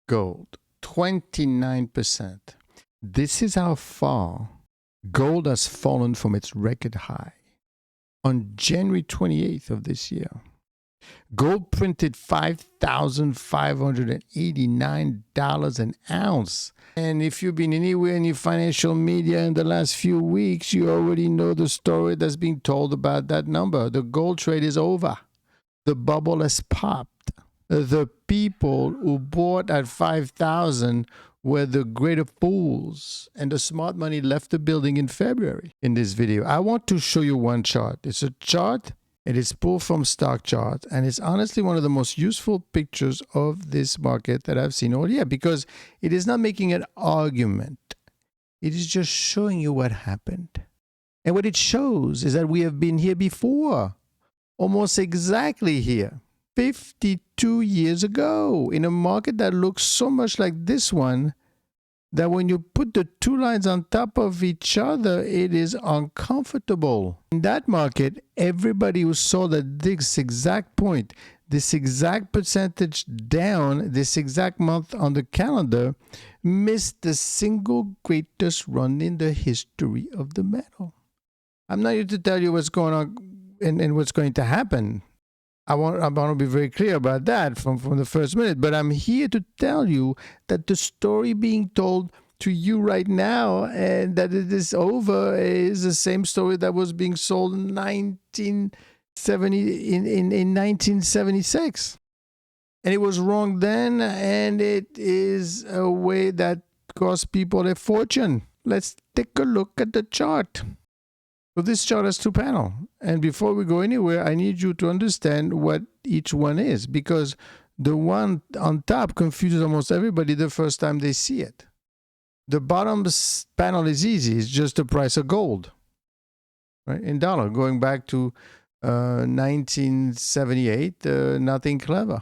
Gold, 29%. This is how far gold has fallen from its record high. On January 28th of this year, gold printed $5,589 an ounce. And if you've been anywhere in your financial media in the last few weeks, you already know the story that's being told about that number. The gold trade is over. The bubble has popped. The people who bought at 5,000 were the greater fools, and the smart money left the building in February. In this video, I want to show you one chart. It's a chart. It is pulled from stock charts, and it's honestly one of the most useful pictures of this market that I've seen all year, because it is not making an argument. It is just showing you what happened. And what it shows is that we have been here before, almost exactly here, 52 years ago, in a market that looks so much like this one that when you put the two lines on top of each other, it is uncomfortable. In that market, everybody who sold at this exact point, this exact percentage down, this exact month on the calendar, missed the single greatest run in the history of the metal. I'm not here to tell you what's going on and what's going to happen. I want to be very clear about that from the first minute, but I'm here to tell you that the story being told to you right now and that it is over is the same story that was being sold in 1976. And it was wrong then, and it is a way that cost people a fortune. Let's take a look at the chart. So this chart has two panels. And before we go anywhere, I need you to understand what each one is, because the one on top confuses almost everybody the first time they see it. The bottom panel is easy. It's just the price of gold, right? In dollar, going back to 1978, nothing clever.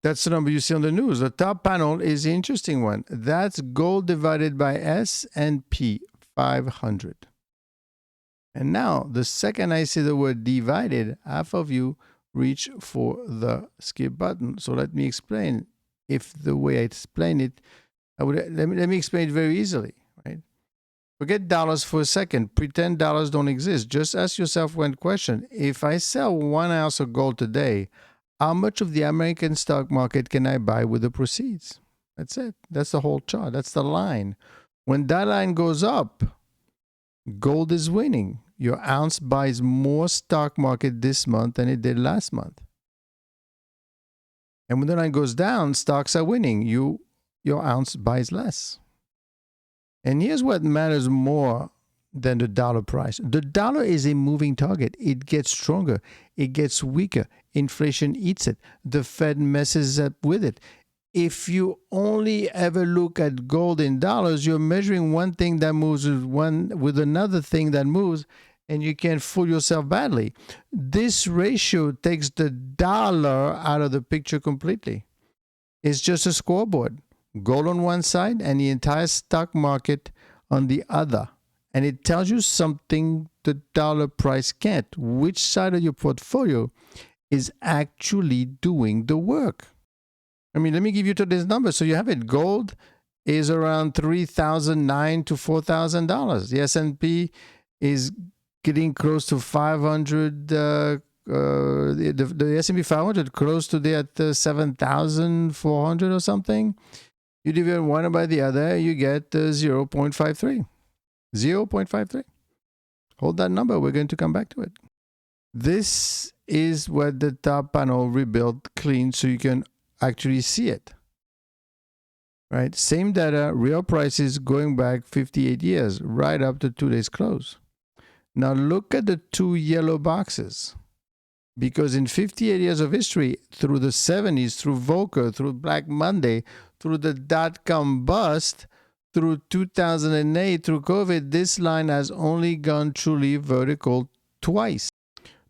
That's the number you see on the news. The top panel is the interesting one. That's gold divided by S&P 500. And now, the second I see the word divided, half of you reach for the skip button. So let me explain. If the way I explain it, let me explain it very easily, right? Forget dollars for a second. Pretend dollars don't exist. Just ask yourself one question. If I sell 1 ounce of gold today, how much of the American stock market can I buy with the proceeds? That's it. That's the whole chart. That's the line. When that line goes up, gold is winning. Your ounce buys more stock market this month than it did last month. And when the line goes down, stocks are winning. Your ounce buys less. And here's what matters more than the dollar price. The dollar is a moving target. It gets stronger. It gets weaker. Inflation eats it. The Fed messes up with it. If you only ever look at gold in dollars, you're measuring one thing that moves with another thing that moves, and you can fool yourself badly. This ratio takes the dollar out of the picture completely. It's just a scoreboard. Gold on one side and the entire stock market on the other. And it tells you something the dollar price can't. Which side of your portfolio is actually doing the work? I mean, let me give you today's number so you have it. Gold is around $3,009 to $4,000. The S&P is getting close to 500. The S&P 500 close today at 7,400 or something. You divide one by the other, you get 0.53. 0.53. Hold that number. We're going to come back to it. This is what the top panel rebuilt clean so you can actually see it, right? Same data, real prices going back 58 years, right up to today's close. Now look at the two yellow boxes, because in 58 years of history, through the 70s, through Volcker, through Black Monday, through the dot-com bust, through 2008, through COVID, this line has only gone truly vertical twice.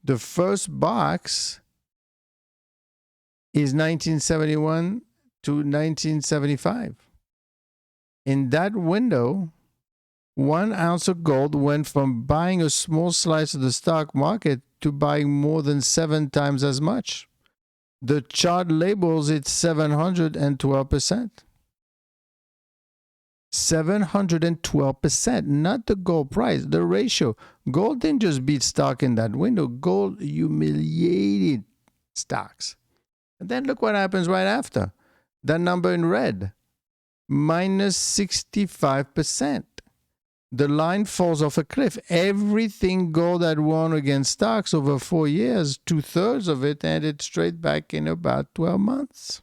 The first box is 1971 to 1975. In that window, 1 ounce of gold went from buying a small slice of the stock market to buying more than 7 times as much. The chart labels it 712%. 712%, not the gold price, the ratio. Gold didn't just beat stock in that window. Gold humiliated stocks. And then look what happens right after. That number in red, minus 65%. The line falls off a cliff. Everything gold had won against stocks over 4 years, 2/3 of it ended straight back in about 12 months.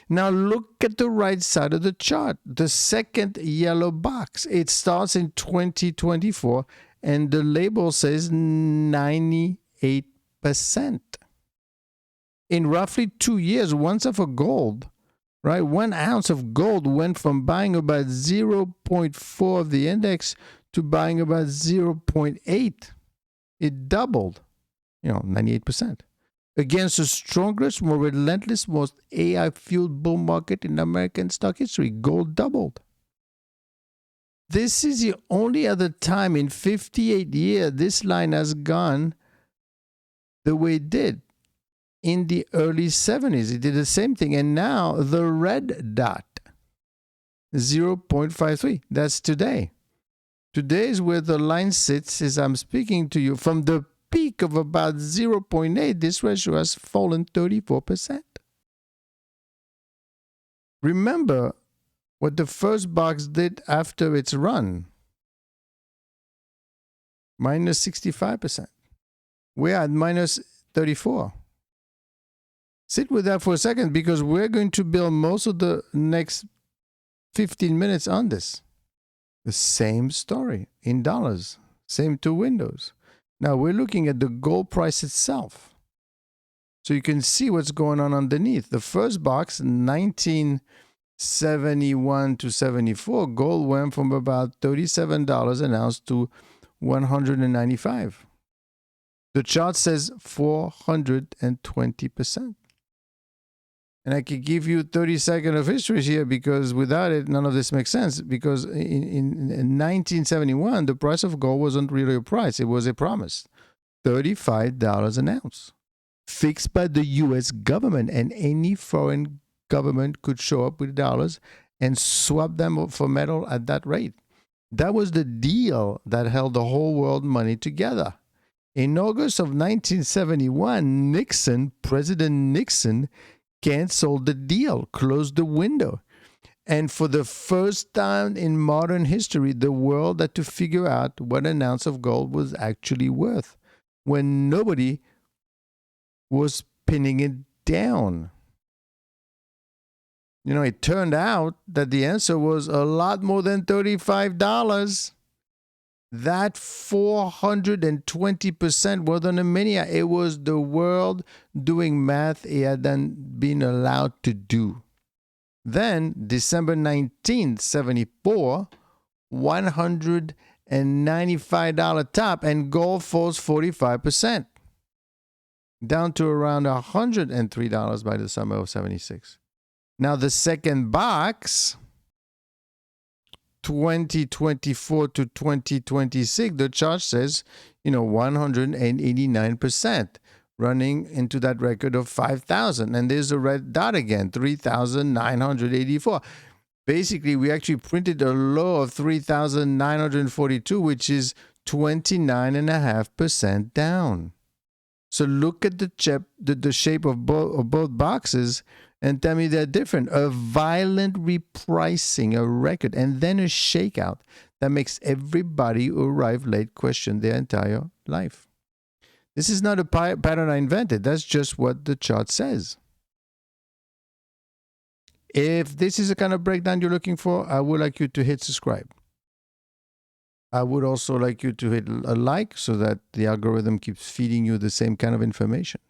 Now look at the right side of the chart, the second yellow box. It starts in 2024 and the label says 98%. In roughly 2 years, once of a gold, right? 1 ounce of gold went from buying about 0.4 of the index to buying about 0.8. It doubled, 98%. Against the strongest, more relentless, most AI-fueled bull market in American stock history, gold doubled. This is the only other time in 58 years this line has gone the way it did. In the early 70s, it did the same thing. And now the red dot, 0.53. That's today. Today is where the line sits as I'm speaking to you. From the peak of about 0.8, this ratio has fallen 34%. Remember what the first box did after its run. Minus 65%. We're at minus 34. Sit with that for a second because we're going to build most of the next 15 minutes on this. The same story in dollars, same 2 windows. Now we're looking at the gold price itself. So you can see what's going on underneath. The first box, 1971 to 74, gold went from about $37 an ounce to $195. The chart says 420%. And I could give you 30 seconds of history here because without it, none of this makes sense. Because in 1971, the price of gold wasn't really a price. It was a promise. $35 an ounce. Fixed by the U.S. government. And any foreign government could show up with dollars and swap them for metal at that rate. That was the deal that held the whole world money together. In August of 1971, President Nixon, canceled the deal, closed the window. And for the first time in modern history, the world had to figure out what an ounce of gold was actually worth when nobody was pinning it down. It turned out that the answer was a lot more than $35. That 420% wasn't a mania. It was the world doing math it hadn't been allowed to do. Then, December 1974, $195 top, and gold falls 45%, down to around $103 by the summer of 76. Now, the second box, 2024 to 2026, the chart says, 189%, running into that record of 5,000. And there's a red dot again, 3,984. Basically, we actually printed a low of 3,942, which is 29.5% down. So look at the shape of both boxes and tell me they're different. A violent repricing, a record, and then a shakeout that makes everybody who arrived late question their entire life. This is not a pattern I invented. That's just what the chart says. If this is the kind of breakdown you're looking for, I would like you to hit subscribe. I would also like you to hit a like so that the algorithm keeps feeding you the same kind of information.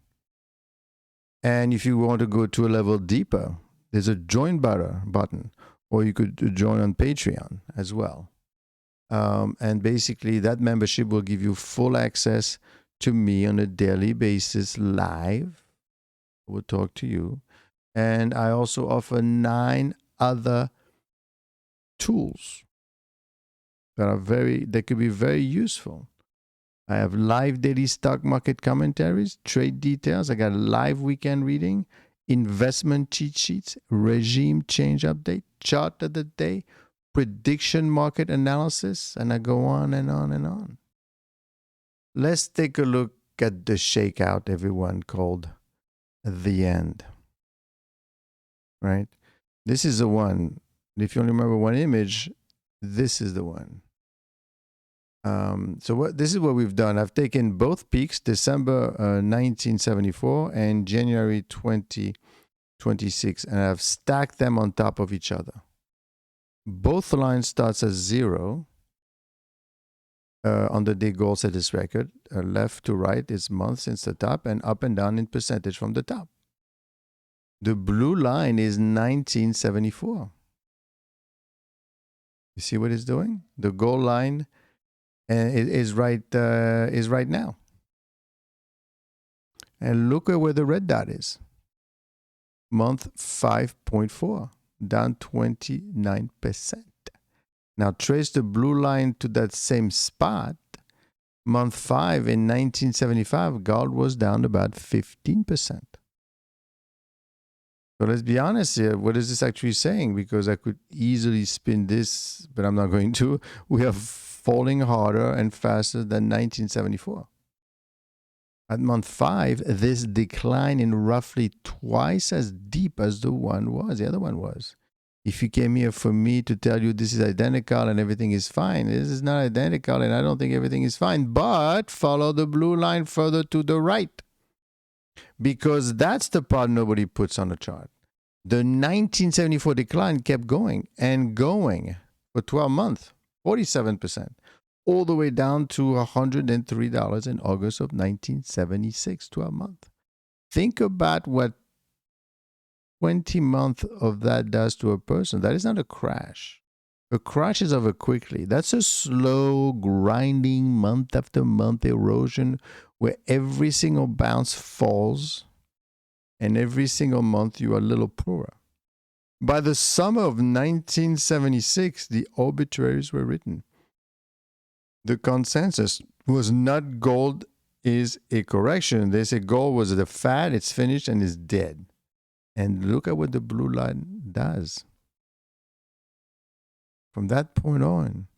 And if you want to go to a level deeper, there's a join button, or you could join on Patreon as well. And basically, that membership will give you full access to me on a daily basis live. I will talk to you. And I also offer 9 other tools that could be very useful. I have live daily stock market commentaries, trade details. I got live weekend reading, investment cheat sheets, regime change update, chart of the day, prediction market analysis, and I go on and on and on. Let's take a look at the shakeout everyone called the end. Right? This is the one. If you only remember one image, this is the one. This is what we've done. I've taken both peaks, December 1974 and January 2026, and I've stacked them on top of each other. Both lines starts as 0 on the day gold set this record. Left to right is month since the top, and up and down in percentage from the top. The blue line is 1974. You see what it's doing? The gold line is right now. And look at where the red dot is. Month 5.4, down 29%. Now trace the blue line to that same spot. Month 5 in 1975, gold was down about 15%. So let's be honest here. What is this actually saying? Because I could easily spin this, but I'm not going to. We are falling harder and faster than 1974. At month 5, this decline in roughly twice as deep as the other one was. If you came here for me to tell you this is identical and everything is fine, this is not identical and I don't think everything is fine, but follow the blue line further to the right. Because that's the part nobody puts on the chart. The 1974 decline kept going and going for 12 months, 47%, all the way down to $103 in August of 1976, 12 months. Think about what 20 months of that does to a person. That is not a crash. A crash is over quickly. That's a slow, grinding, month after month erosion where every single bounce falls and every single month you are a little poorer. By the summer of 1976, the obituaries were written. The consensus was not gold is a correction. They say gold was the fad, it's finished, and is dead. And look at what the blue line does. From that point on,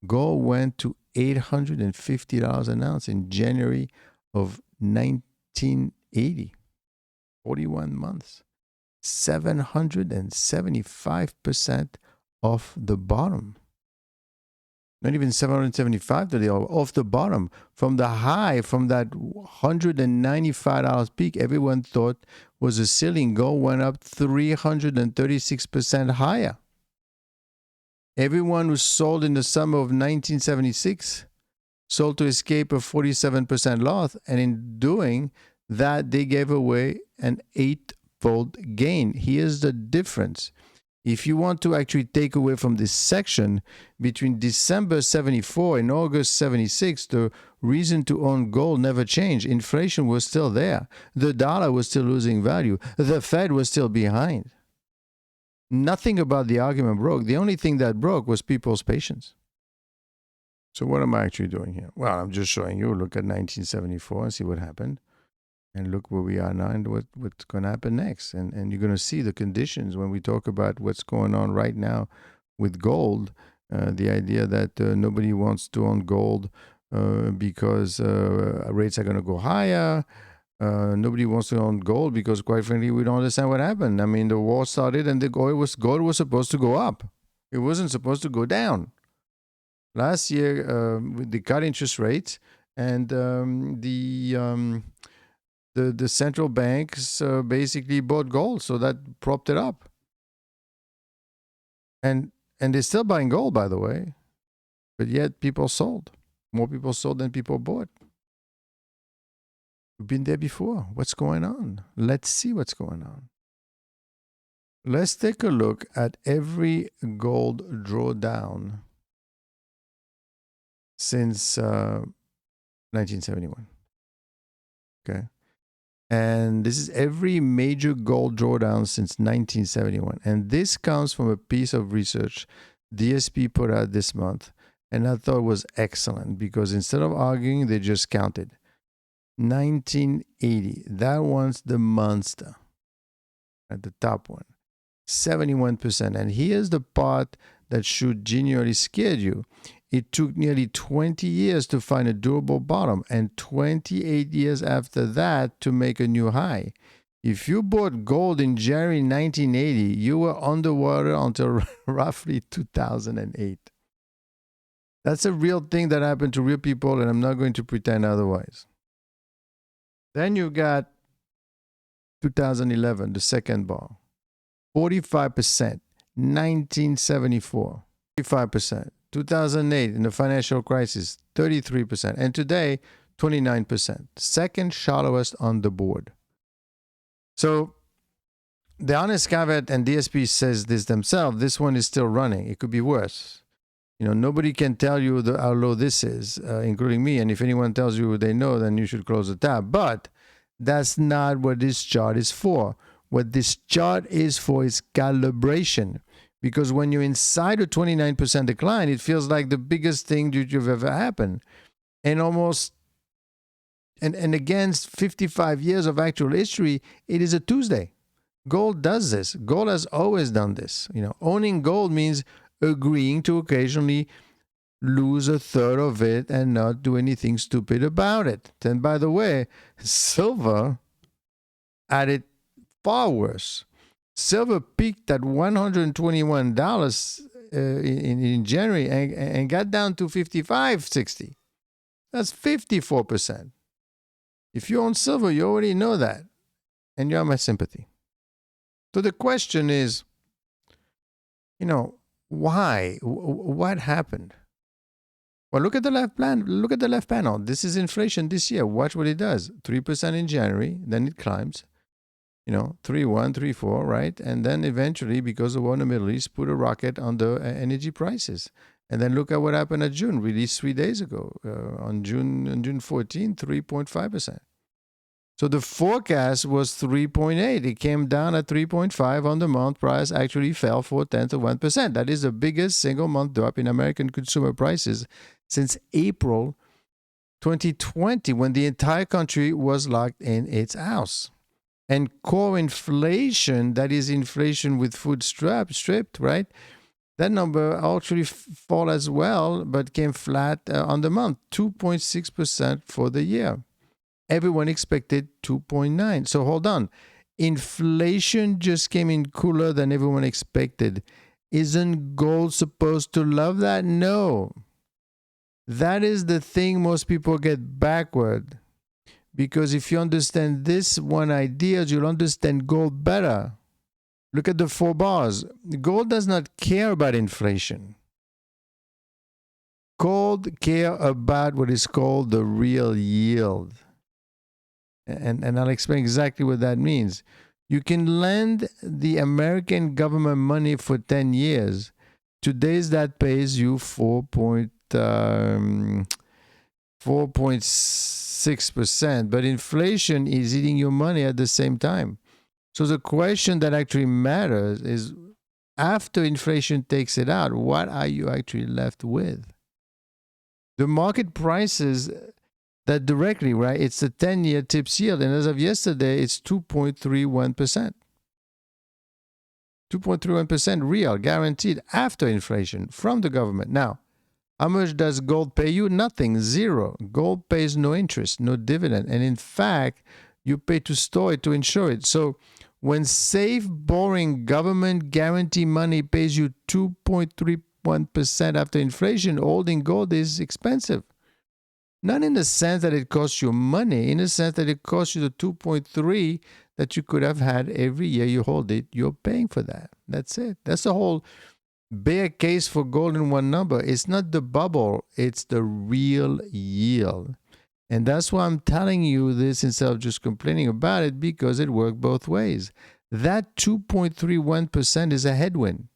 gold went to $850 an ounce in January of 1980. 41 months. 775% off the bottom. Not even 775 today, off the bottom. From the high, from that $195 peak, everyone thought was a ceiling. Gold went up 336% higher. Everyone who sold in the summer of 1976 sold to escape a 47% loss, and in doing that, they gave away an 8-fold gain. Here's the difference. If you want to actually take away from this section, between December 74 and August 76, the reason to own gold never changed. Inflation was still there. The dollar was still losing value. The Fed was still behind. Nothing about the argument broke. The only thing that broke was people's patience. So what am I actually doing here? Well, I'm just showing you. Look at 1974 and see what happened. And look where we are now and what's going to happen next. And you're going to see the conditions when we talk about what's going on right now with gold. The idea that nobody wants to own gold because rates are going to go higher. Nobody wants to own gold because, quite frankly, we don't understand what happened. I mean, the war started and gold was supposed to go up. It wasn't supposed to go down. Last year, they cut interest rates and the central banks basically bought gold, so that propped it up. And they're still buying gold, by the way, but yet people sold. More people sold than people bought. We've been there before. What's going on? Let's see what's going on. Let's take a look at every gold drawdown since 1971. Okay. And this is every major gold drawdown since 1971. And this comes from a piece of research DSP put out this month. And I thought it was excellent because instead of arguing, they just counted. 1980, that one's the monster at the top one, 71%. And here's the part that should genuinely scare you. It took nearly 20 years to find a durable bottom and 28 years after that to make a new high. If you bought gold in January 1980, you were underwater until roughly 2008. That's a real thing that happened to real people, and I'm not going to pretend otherwise. Then you got 2011, the second bar, 45%, 1974, 45%, 2008 in the financial crisis, 33%, and today, 29%, second shallowest on the board. So the honest caveat, and DSP says this themselves, this one is still running. It could be worse. Nobody can tell you how low this is, including me. And if anyone tells you they know, then you should close the tab. But that's not what this chart is for. What this chart is for is calibration. Because when you're inside a 29% decline, it feels like the biggest thing that you've ever happened. And against 55 years of actual history, it is a Tuesday. Gold does this. Gold has always done this. Owning gold means agreeing to occasionally lose a third of it and not do anything stupid about it. And by the way, silver had it far worse. Silver peaked at $121 in January and got down to $55.60. That's 54%. If you own silver, you already know that. And you have my sympathy. So the question is, why? What happened? Well, look at the left plan. Look at the left panel. This is inflation this year. Watch what it does. 3% in January, then it climbs. 3.1, 3.4, right? And then eventually, because of war in the Middle East, put a rocket on the energy prices. And then look at what happened at June, released 3 days ago. On June 14, 3.5%. So the forecast was 3.8. It came down at 3.5 on the month. Price actually fell 0.4%. That is the biggest single month drop in American consumer prices since April 2020, when the entire country was locked in its house. And core inflation, that is inflation with food stripped, right? That number actually fall as well, but came flat on the month, 2.6% for the year. Everyone expected 2.9. So hold on. Inflation just came in cooler than everyone expected. Isn't gold supposed to love that? No. That is the thing most people get backward. Because if you understand this one idea, you'll understand gold better. Look at the 4 bars. Gold does not care about inflation. Gold care about what is called the real yield. And I'll explain exactly what that means. You can lend the American government money for 10 years. Today's that pays you 4.6%, but inflation is eating your money at the same time. So the question that actually matters is, after inflation takes it out, what are you actually left with? The market prices that directly, right? It's the 10-year TIPS yield. And as of yesterday, it's 2.31%. 2.31% real, guaranteed after inflation from the government. Now, how much does gold pay you? Nothing, zero. Gold pays no interest, no dividend. And in fact, you pay to store it, to insure it. So when safe, boring government guarantee money pays you 2.31% after inflation, holding gold is expensive. Not in the sense that it costs you money, in the sense that it costs you the 2.3 that you could have had every year you hold it. You're paying for that. That's it. That's the whole bear case for gold in one number. It's not the bubble. It's the real yield. And that's why I'm telling you this instead of just complaining about it, because it worked both ways. That 2.31% is a headwind.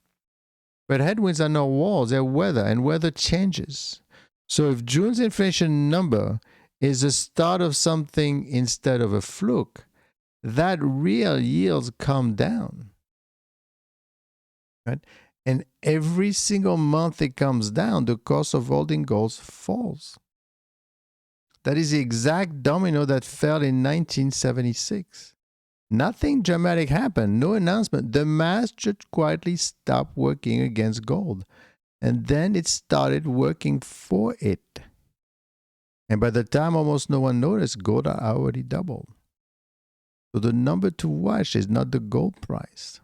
But headwinds are not walls. They're weather, and weather changes. So if June's inflation number is the start of something instead of a fluke, that real yields come down. Right? And every single month it comes down, the cost of holding gold falls. That is the exact domino that fell in 1976. Nothing dramatic happened, no announcement. The math just quietly stopped working against gold. And then it started working for it. And by the time almost no one noticed, gold had already doubled. So the number to watch is not the gold price.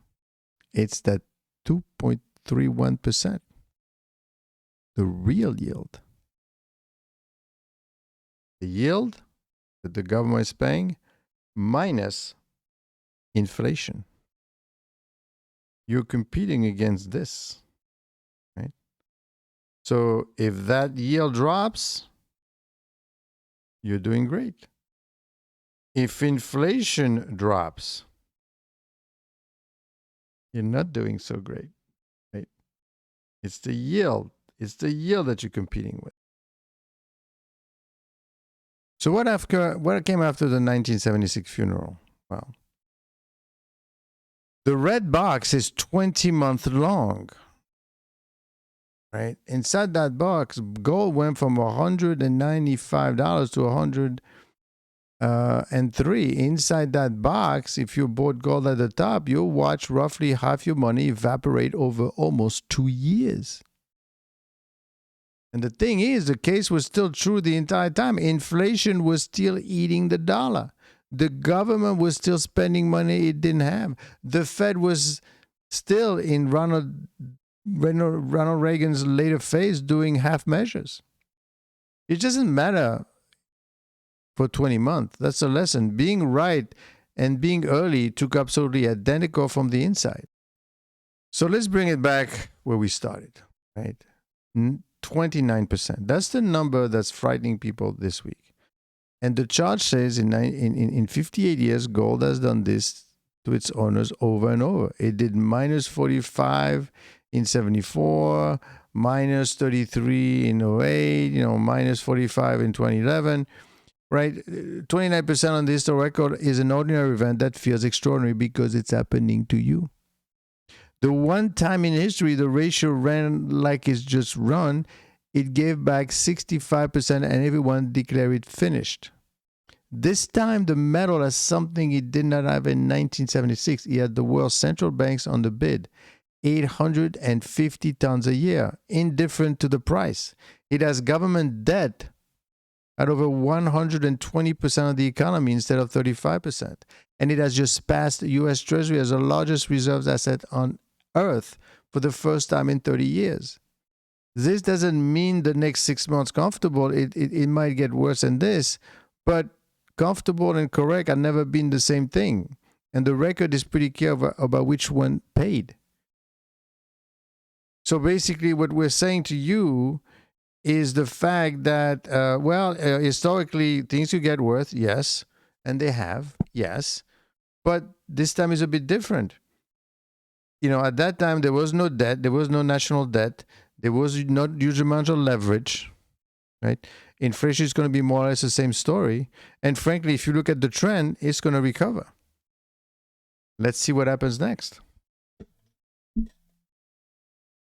It's that 2.31%. The real yield. The yield that the government is paying minus inflation. You're competing against this, right? So if that yield drops, you're doing great. If inflation drops, you're not doing so great, right? It's the yield. It's the yield that you're competing with. So what came after the 1976 funeral? Well, the red box is 20 months long, right? Inside that box, gold went from $195 to $103. Inside that box, if you bought gold at the top, you'll watch roughly half your money evaporate over almost 2 years. And the thing is, the case was still true the entire time. Inflation was still eating the dollar. The government was still spending money it didn't have. The Fed was still in Ronald Reagan's later phase doing half measures. It doesn't matter for 20 months. That's a lesson. Being right and being early took absolutely identical from the inside. So let's bring it back where we started, right? 29%. That's the number that's frightening people this week. And the chart says in 58 years, gold has done this to its owners over and over. It did minus 45 in 74, minus 33 in 08, minus 45 in 2011, right? 29% on the historical record is an ordinary event that feels extraordinary because it's happening to you. The one time in history the ratio ran like it's just run, it gave back 65% and everyone declared it finished. This time the metal has something it did not have in 1976. It had the world's central banks on the bid. 850 tons a year, indifferent to the price. It has government debt at over 120% of the economy instead of 35%. And it has just passed U.S. Treasury as the largest reserves asset on Earth for the first time in 30 years. This doesn't mean the next 6 months comfortable. It might get worse than this, but comfortable and correct have never been the same thing. And the record is pretty clear about which one paid. So basically what we're saying to you is the fact that, historically, things could get worse, yes, and they have, yes, but this time is a bit different. At that time, there was no debt, there was no national debt, there was not huge amount of leverage, right? Inflation is going to be more or less the same story. And frankly, if you look at the trend, it's going to recover. Let's see what happens next.